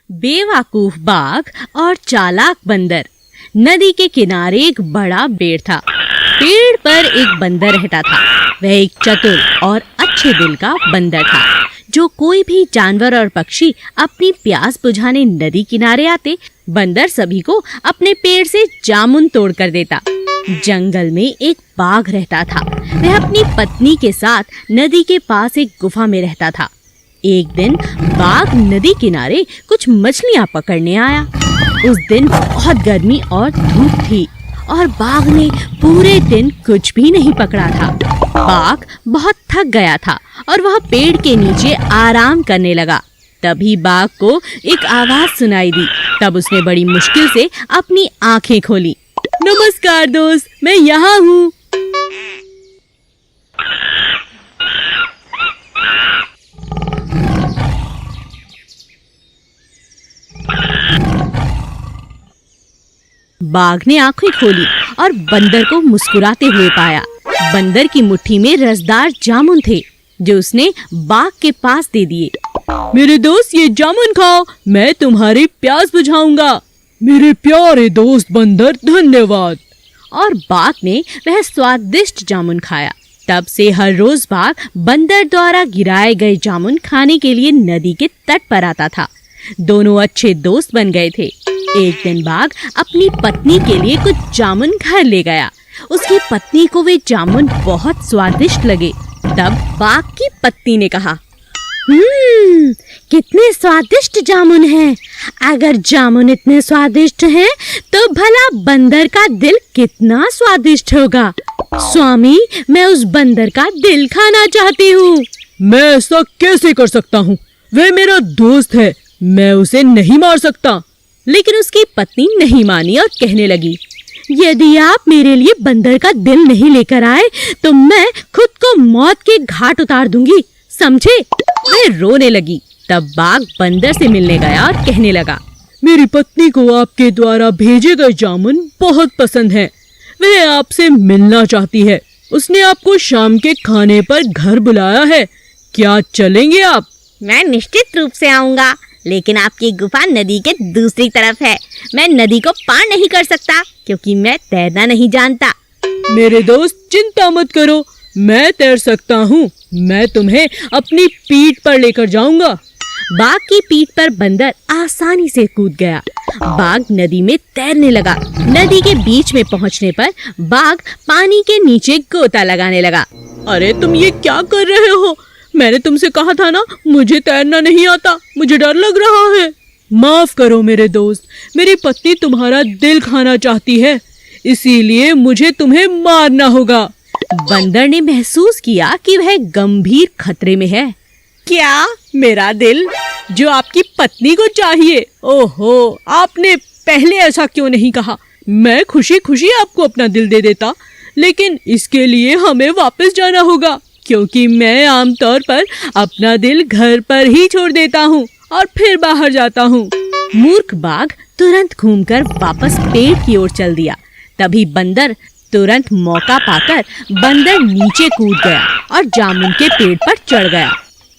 बेवकूफ बाघ और चालाक बंदर। नदी के किनारे एक बड़ा पेड़ था। पेड़ पर एक बंदर रहता था। वह एक चतुर और अच्छे दिल का बंदर था। जो कोई भी जानवर और पक्षी अपनी प्यास बुझाने नदी किनारे आते, बंदर सभी को अपने पेड़ से जामुन तोड़ कर देता। जंगल में एक बाघ रहता था। वह अपनी पत्नी के साथ नदी के पास एक गुफा में रहता था। एक दिन बाघ नदी किनारे कुछ मछलियां पकड़ने आया। उस दिन बहुत गर्मी और धूप थी और बाघ ने पूरे दिन कुछ भी नहीं पकड़ा था। बाघ बहुत थक गया था और वह पेड़ के नीचे आराम करने लगा। तभी बाघ को एक आवाज सुनाई दी। तब उसने बड़ी मुश्किल से अपनी आंखें खोली। नमस्कार दोस्त, मैं यहाँ हूँ। बाघ ने आंखें खोली और बंदर को मुस्कुराते हुए पाया। बंदर की मुट्ठी में रसदार जामुन थे जो उसने बाघ के पास दे दिए। मेरे दोस्त, ये जामुन खाओ, मैं तुम्हारी प्यास बुझाऊंगा। मेरे प्यारे दोस्त बंदर, धन्यवाद। और बाघ ने वह स्वादिष्ट जामुन खाया। तब से हर रोज बाघ बंदर द्वारा गिराए गए जामुन खाने के लिए नदी के तट पर आता था। दोनों अच्छे दोस्त बन गए थे। एक दिन बाघ अपनी पत्नी के लिए कुछ जामुन घर ले गया। उसकी पत्नी को वे जामुन बहुत स्वादिष्ट लगे। तब बाघ की पत्नी ने कहा, कितने स्वादिष्ट जामुन हैं। अगर जामुन इतने स्वादिष्ट हैं, तो भला बंदर का दिल कितना स्वादिष्ट होगा। स्वामी, मैं उस बंदर का दिल खाना चाहती हूँ। मैं ऐसा कैसे कर सकता हूँ? वह मेरा दोस्त है, मैं उसे नहीं मार सकता। लेकिन उसकी पत्नी नहीं मानी और कहने लगी, यदि आप मेरे लिए बंदर का दिल नहीं लेकर आए, तो मैं खुद को मौत के घाट उतार दूंगी, समझे? वह रोने लगी। तब बाघ बंदर से मिलने गया और कहने लगा, मेरी पत्नी को आपके द्वारा भेजे गए जामुन बहुत पसंद हैं। वह आपसे मिलना चाहती है। उसने आपको शाम के खाने पर घर बुलाया है। क्या चलेंगे आप? मैं निश्चित रूप से आऊंगा, लेकिन आपकी गुफा नदी के दूसरी तरफ है। मैं नदी को पार नहीं कर सकता क्योंकि मैं तैरना नहीं जानता। मेरे दोस्त, चिंता मत करो, मैं तैर सकता हूँ। मैं तुम्हें अपनी पीठ पर लेकर जाऊंगा। बाघ की पीठ पर बंदर आसानी से कूद गया। बाघ नदी में तैरने लगा। नदी के बीच में पहुँचने पर बाघ पानी के नीचे गोता लगाने लगा। अरे तुम ये क्या कर रहे हो? मैंने तुमसे कहा था ना, मुझे तैरना नहीं आता, मुझे डर लग रहा है। माफ करो मेरे दोस्त, मेरी पत्नी तुम्हारा दिल खाना चाहती है, इसीलिए मुझे तुम्हें मारना होगा। बंदर ने महसूस किया कि वह गंभीर खतरे में है। क्या? मेरा दिल जो आपकी पत्नी को चाहिए? ओहो, आपने पहले ऐसा क्यों नहीं कहा? मैं खुशी खुशी आपको अपना दिल दे देता, लेकिन इसके लिए हमें वापस जाना होगा, क्योंकि मैं आमतौर पर अपना दिल घर पर ही छोड़ देता हूँ और फिर बाहर जाता हूँ। मूर्ख बाघ तुरंत घूमकर वापस पेड़ की ओर चल दिया। तभी बंदर तुरंत मौका पाकर बंदर नीचे कूद गया और जामुन के पेड़ पर चढ़ गया।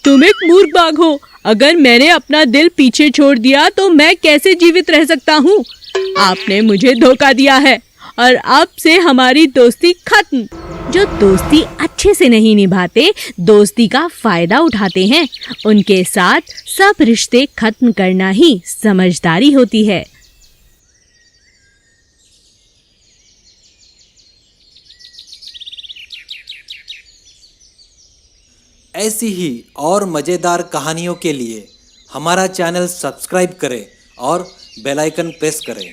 तुम एक मूर्ख बाघ हो। अगर मैंने अपना दिल पीछे छोड़ दिया तो मैं कैसे जीवित रह सकता हूँ? आपने मुझे धोखा दिया है और अब से हमारी दोस्ती खत्म। जो दोस्ती अच्छे से नहीं निभाते, दोस्ती का फायदा उठाते हैं, उनके साथ सब रिश्ते खत्म करना ही समझदारी होती है। ऐसी ही और मज़ेदार कहानियों के लिए हमारा चैनल सब्सक्राइब करें और बेल आइकन प्रेस करें।